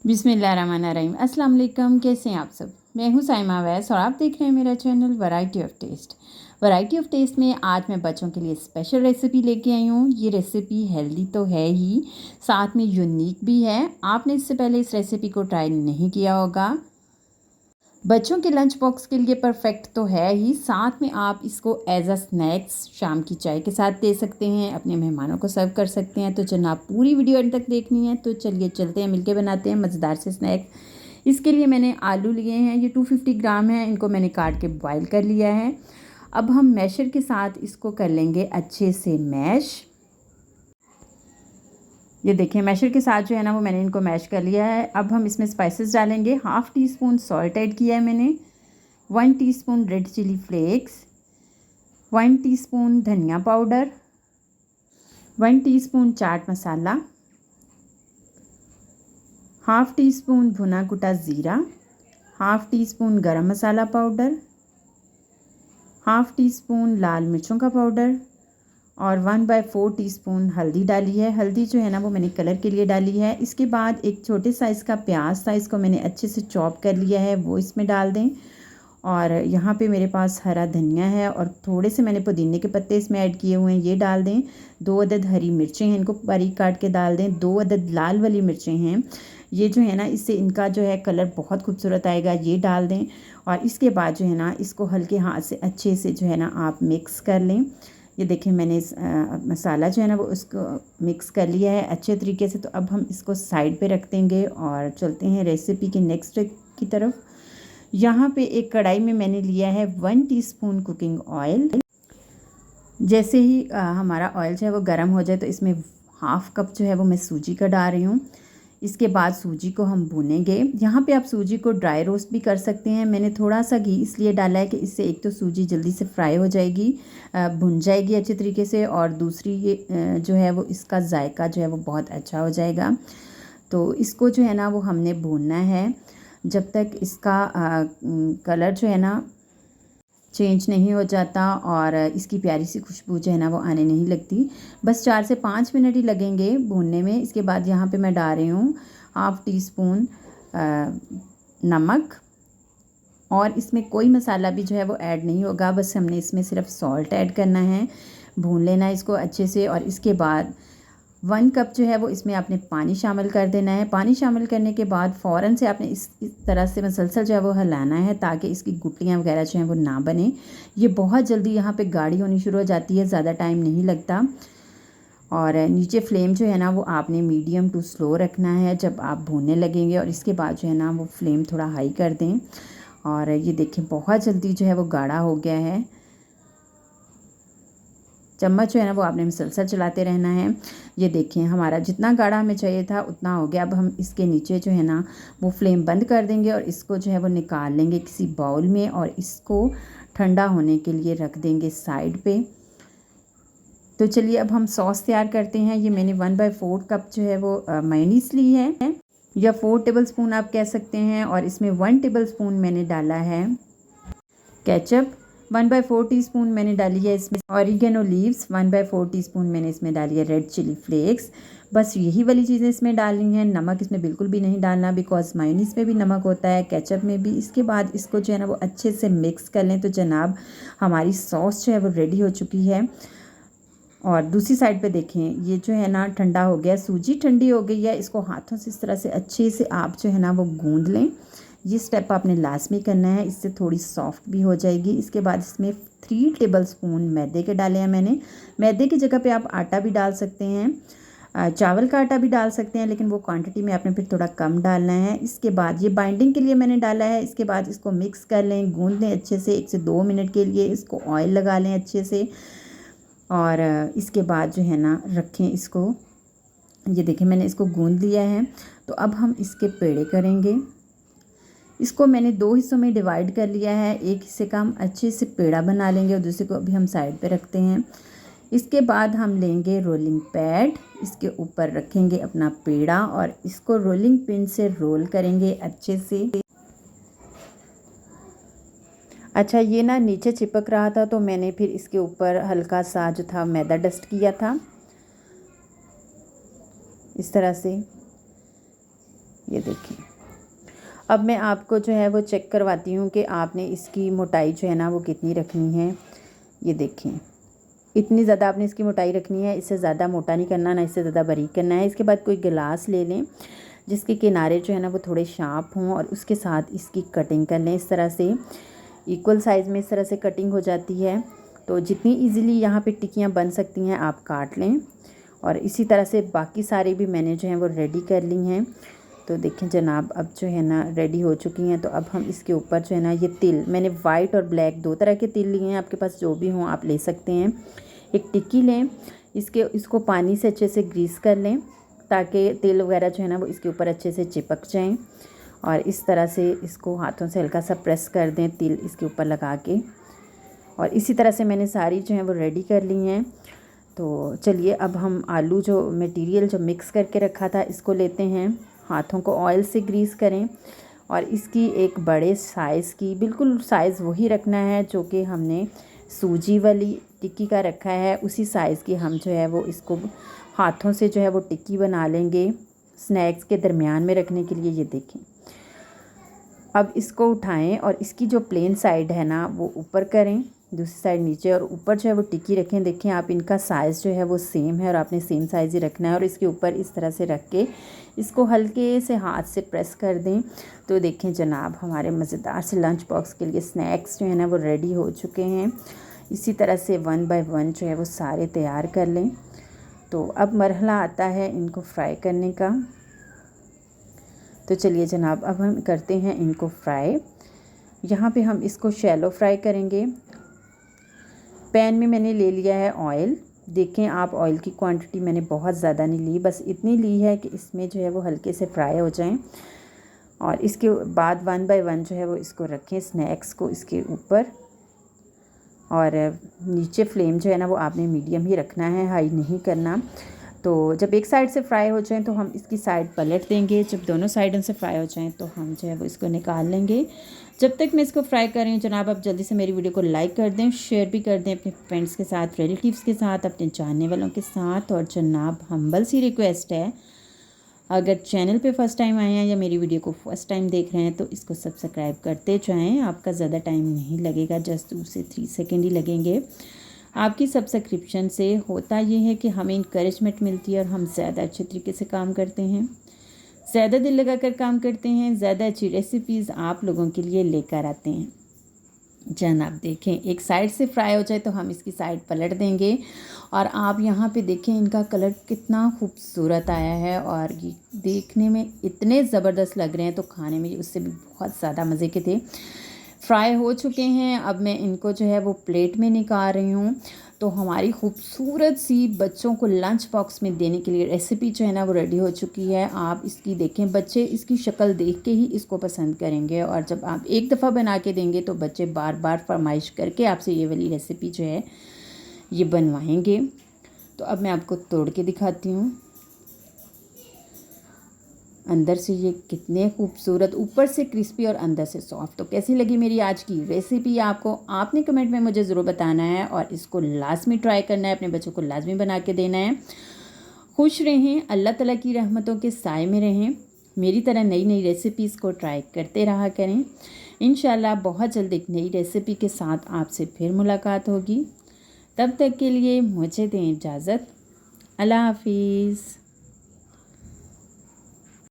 बिस्मिल्लाहिर्रहमानिर्रहीम। अस्सलाम वालेकुम। कैसे हैं आप सब? मैं हूं साइमा वैस और आप देख रहे हैं मेरा channel variety of taste. Variety of taste में आज मैं बच्चों के लिए स्पेशल रेसिपी लेके आई हूं। ये रेसिपी हेल्दी तो है ही, साथ में यूनिक भी है। आपने इससे पहले इस रेसिपी को ट्राई नहीं किया होगा। बच्चों के लंच बॉक्स के लिए परफेक्ट तो है ही, साथ में आप इसको एज अ स्नैक्स शाम की चाय के साथ दे सकते हैं, अपने मेहमानों को सर्व कर सकते हैं। तो जनाब पूरी वीडियो अंत तक देखनी है तो चलिए चलते हैं, मिलके बनाते हैं मज़ेदार से स्नैक्स। इसके लिए मैंने आलू लिए हैं, ये 250 ग्राम है। इनको मैंने काट के बॉयल कर लिया है। अब हम मैशर के साथ इसको कर लेंगे अच्छे से मैश। ये देखिए मैशर के साथ जो है ना वो मैंने इनको मैश कर लिया है। अब हम इसमें स्पाइसेस डालेंगे। Half teaspoon salt add किया है मैंने, 1 teaspoon red chilli flakes, 1 teaspoon धनिया powder, 1 teaspoon chaat masala, half teaspoon भुना कुटा ज़ीरा, half teaspoon garam masala powder, half teaspoon लाल मिर्चों का पाउडर और 1/4 टीस्पून हल्दी डाली है। हल्दी जो है ना वो मैंने कलर के लिए डाली है। इसके बाद एक छोटे साइज़ का प्याज था, इसको मैंने अच्छे से चॉप कर लिया है, वो इसमें डाल दें। और यहाँ पे मेरे पास हरा धनिया है और थोड़े से मैंने पुदीने के पत्ते इसमें ऐड किए हुए हैं, ये डाल दें। 2 अदद हरी मिर्चें हैं, इनको बारीक काट के डाल दें। 2 अदद लाल वाली मिर्चें हैं, ये जो है ना इससे इनका जो है कलर बहुत खूबसूरत आएगा, ये डाल दें। और इसके बाद जो है ना इसको हल्के हाथ से अच्छे से जो है ना आप मिक्स कर लें। ये देखिए मैंने मसाला जो है ना वो उसको मिक्स कर लिया है अच्छे तरीके से। तो अब हम इसको साइड पे रख देंगे और चलते हैं रेसिपी के नेक्स्ट की तरफ। यहाँ पे एक कढ़ाई में मैंने लिया है 1 टीस्पून कुकिंग ऑयल। जैसे ही हमारा ऑयल जो है वो गर्म हो जाए तो इसमें हाफ़ कप जो है वो मैं सूजी का डाल रही हूँ। इसके बाद सूजी को हम भूनेंगे। यहाँ पे आप सूजी को ड्राई रोस्ट भी कर सकते हैं। मैंने थोड़ा सा घी इसलिए डाला है कि इससे एक तो सूजी जल्दी से फ्राई हो जाएगी, भुन जाएगी अच्छे तरीके से, और दूसरी ये जो है वो इसका जायका जो है वो बहुत अच्छा हो जाएगा। तो इसको जो है ना वो हमने भूनना है जब तक इसका कलर जो है ना चेंज नहीं हो जाता और इसकी प्यारी सी खुशबू जो है ना वो आने नहीं लगती। बस 4 से 5 मिनट ही लगेंगे भूनने में। इसके बाद यहाँ पे मैं डाल रही हूँ हाफ़ टी स्पून नमक, और इसमें कोई मसाला भी जो है वो ऐड नहीं होगा, बस हमने इसमें सिर्फ सॉल्ट ऐड करना है। भून लेना है इसको अच्छे से। और इसके बाद 1 कप जो है वो इसमें आपने पानी शामिल कर देना है। पानी शामिल करने के बाद फ़ौरन से आपने इस तरह से मसलसल जो है वो हिलाना है ताकि इसकी गुठलियाँ वगैरह जो हैं वो ना बने। ये बहुत जल्दी यहाँ पे गाढ़ी होनी शुरू हो जाती है, ज़्यादा टाइम नहीं लगता। और नीचे फ्लेम जो है ना वो आपने मीडियम टू स्लो रखना है जब आप भूनने लगेंगे। और इसके बाद जो है ना वो फ्लेम थोड़ा हाई कर दें। और ये देखें बहुत जल्दी जो है वो गाढ़ा हो गया है। चम्मच जो है ना वो आपने मुसलसल चलाते रहना है। ये देखें हमारा जितना गाढ़ा हमें चाहिए था उतना हो गया। अब हम इसके नीचे जो है ना वो फ्लेम बंद कर देंगे और इसको जो है वो निकाल लेंगे किसी बाउल में, और इसको ठंडा होने के लिए रख देंगे साइड पे। तो चलिए अब हम सॉस तैयार करते हैं। ये मैंने 1/4 कप जो है वो मेयोनीज ली है, या 4 टेबलस्पून आप कह सकते हैं। और इसमें 1 टेबलस्पून मैंने डाला है केचप, 1/4 टीस्पून मैंने डाली है इसमें ऑरिगेनो लीव्स, 1/4 टीस्पून मैंने इसमें डाली है रेड चिली फ्लेक्स। बस यही वाली चीज़ें इसमें डालनी है। नमक इसमें बिल्कुल भी नहीं डालना, बिकॉज मायोनीज़ में भी नमक होता है, केचप में भी। इसके बाद इसको जो है ना वो अच्छे से मिक्स कर लें। तो जनाब हमारी सॉस जो है वो रेडी हो चुकी है। और दूसरी साइड पे देखें ये जो है ना ठंडा हो गया, सूजी ठंडी हो गई है। इसको हाथों से इस तरह से अच्छे से आप जो है ना वो गूंद लें। ये स्टेप आपने लास्ट में करना है, इससे थोड़ी सॉफ्ट भी हो जाएगी। इसके बाद इसमें 3 टेबलस्पून मैदे के डाले हैं मैंने। मैदे की जगह पे आप आटा भी डाल सकते हैं, चावल का आटा भी डाल सकते हैं, लेकिन वो क्वांटिटी में आपने फिर थोड़ा कम डालना है। इसके बाद ये बाइंडिंग के लिए मैंने डाला है। इसके बाद इसको मिक्स कर लें, गूंद लें अच्छे से 1 से 2 मिनट के लिए। इसको ऑयल लगा लें अच्छे से, और इसके बाद जो है ना रखें इसको। ये देखें मैंने इसको गूंद लिया है। तो अब हम इसके पेड़े करेंगे। इसको मैंने 2 हिस्सों में डिवाइड कर लिया है। एक हिस्से का हम अच्छे से पेड़ा बना लेंगे और दूसरे को अभी हम साइड पे रखते हैं। इसके बाद हम लेंगे रोलिंग पैड, इसके ऊपर रखेंगे अपना पेड़ा और इसको रोलिंग पिन से रोल करेंगे अच्छे से। अच्छा ये ना नीचे चिपक रहा था तो मैंने फिर इसके ऊपर हल्का सा जो था मैदा डस्ट किया था इस तरह से। ये देखिए। अब मैं आपको जो है वो चेक करवाती हूँ कि आपने इसकी मोटाई जो है ना वो कितनी रखनी है। ये देखिए, इतनी ज़्यादा आपने इसकी मोटाई रखनी है, इससे ज़्यादा मोटा नहीं करना, ना इससे ज़्यादा बारीक करना है। इसके बाद कोई गिलास ले लें जिसके किनारे जो है ना वो थोड़े शार्प हों और उसके साथ इसकी कटिंग कर लें। इस तरह से इक्वल साइज़ में इस तरह से कटिंग हो जाती है। तो जितनी इजीली यहाँ पे टिक्कियाँ बन सकती हैं आप काट लें। और इसी तरह से बाकी सारी भी मैंने जो है वो रेडी कर ली हैं। तो देखें जनाब, अब जो है ना रेडी हो चुकी हैं। तो अब हम इसके ऊपर जो है ना ये तिल, मैंने वाइट और ब्लैक 2 तरह के तिल लिए हैं, आपके पास जो भी हों आप ले सकते हैं। एक टिक्की लें, इसको पानी से अच्छे से ग्रीस कर लें ताकि तेल वगैरह जो है ना वो इसके ऊपर अच्छे से चिपक जाएं। और इस तरह से इसको हाथों से हल्का सा प्रेस कर दें तिल इसके ऊपर लगा के। और इसी तरह से मैंने सारी जो है वो रेडी कर ली हैं। तो चलिए अब हम आलू जो मटेरियल जो मिक्स करके रखा था इसको लेते हैं। हाथों को ऑयल से ग्रीस करें और इसकी एक बड़े साइज़ की, बिल्कुल साइज़ वही रखना है जो कि हमने सूजी वाली टिक्की का रखा है, उसी साइज़ की हम जो है वो इसको हाथों से जो है वो टिक्की बना लेंगे स्नैक्स के दरमियान में रखने के लिए। ये देखें, अब इसको उठाएं और इसकी जो प्लेन साइड है ना वो ऊपर करें, दूसरी साइड नीचे, और ऊपर जो है वो टिक्की रखें। देखें आप, इनका साइज़ जो है वो सेम है और आपने सेम साइज़ ही रखना है। और इसके ऊपर इस तरह से रख के इसको हल्के से हाथ से प्रेस कर दें। तो देखें जनाब, हमारे मज़ेदार से लंच बॉक्स के लिए स्नैक्स जो है ना वो रेडी हो चुके हैं। इसी तरह से 1 बाय 1 जो है वो सारे तैयार कर लें। तो अब मरहला आता है इनको फ्राई करने का। तो चलिए जनाब, अब हम करते हैं इनको फ्राई। यहाँ पे हम इसको शैलो फ्राई करेंगे। पैन में मैंने ले लिया है ऑयल। देखें आप, ऑयल की क्वांटिटी मैंने बहुत ज़्यादा नहीं ली, बस इतनी ली है कि इसमें जो है वो हल्के से फ्राई हो जाएं। और इसके बाद 1 बाय 1 जो है वो इसको रखें स्नैक्स को इसके ऊपर। और नीचे फ्लेम जो है ना वो आपने मीडियम ही रखना है, हाई नहीं करना। तो जब एक साइड से फ्राई हो जाएं तो हम इसकी साइड पलट देंगे। जब दोनों साइडों से फ्राई हो जाएं तो हम जो है वो इसको निकाल लेंगे। जब तक मैं इसको फ्राई कर रही हूँ जनाब, आप जल्दी से मेरी वीडियो को लाइक कर दें, शेयर भी कर दें अपने फ्रेंड्स के साथ, रिलेटिव्स के साथ, अपने जानने वालों के साथ। और जनाब, हम्बल सी रिक्वेस्ट है, अगर चैनल पे फर्स्ट टाइम आए हैं या मेरी वीडियो को फर्स्ट टाइम देख रहे हैं तो इसको सब्सक्राइब करते जाएँ। आपका ज़्यादा टाइम नहीं लगेगा, जस्ट 2 से 3 सेकेंड ही लगेंगे। आपकी सब्सक्रिप्शन से होता ये है कि हमें इंकरेजमेंट मिलती है और हम ज़्यादा अच्छे तरीके से काम करते हैं, ज़्यादा दिल लगा कर काम करते हैं, ज़्यादा अच्छी रेसिपीज़ आप लोगों के लिए लेकर आते हैं। जनाब देखें, एक साइड से फ्राई हो जाए तो हम इसकी साइड पलट देंगे। और आप यहाँ पे देखें इनका कलर कितना खूबसूरत आया है और ये देखने में इतने ज़बरदस्त लग रहे हैं, तो खाने में उससे भी बहुत ज़्यादा मज़े के थे। फ्राई हो चुके हैं। अब मैं इनको जो है वो प्लेट में निकाल रही हूँ। तो हमारी खूबसूरत सी बच्चों को लंच बॉक्स में देने के लिए रेसिपी जो है ना वो रेडी हो चुकी है। आप इसकी देखें, बच्चे इसकी शक्ल देख के ही इसको पसंद करेंगे और जब आप एक दफ़ा बना के देंगे तो बच्चे बार बार फरमाइश करके आपसे ये वाली रेसिपी जो है ये बनवाएंगे। तो अब मैं आपको तोड़ के दिखाती हूँ। अंदर से ये कितने खूबसूरत, ऊपर से क्रिस्पी और अंदर से सॉफ्ट। तो कैसी लगी मेरी आज की रेसिपी आपको, आपने कमेंट में मुझे ज़रूर बताना है और इसको लाजमी ट्राई करना है, अपने बच्चों को लाजमी बना के देना है। खुश रहें, अल्लाह ताला की रहमतों के साए में रहें। मेरी तरह नई नई रेसिपीज़ को ट्राई करते रहा करें। इंशाल्लाह बहुत जल्द एक नई रेसिपी के साथ आपसे फिर मुलाकात होगी। तब तक के लिए मुझे दें इजाज़त। अल्लाह हाफिज़।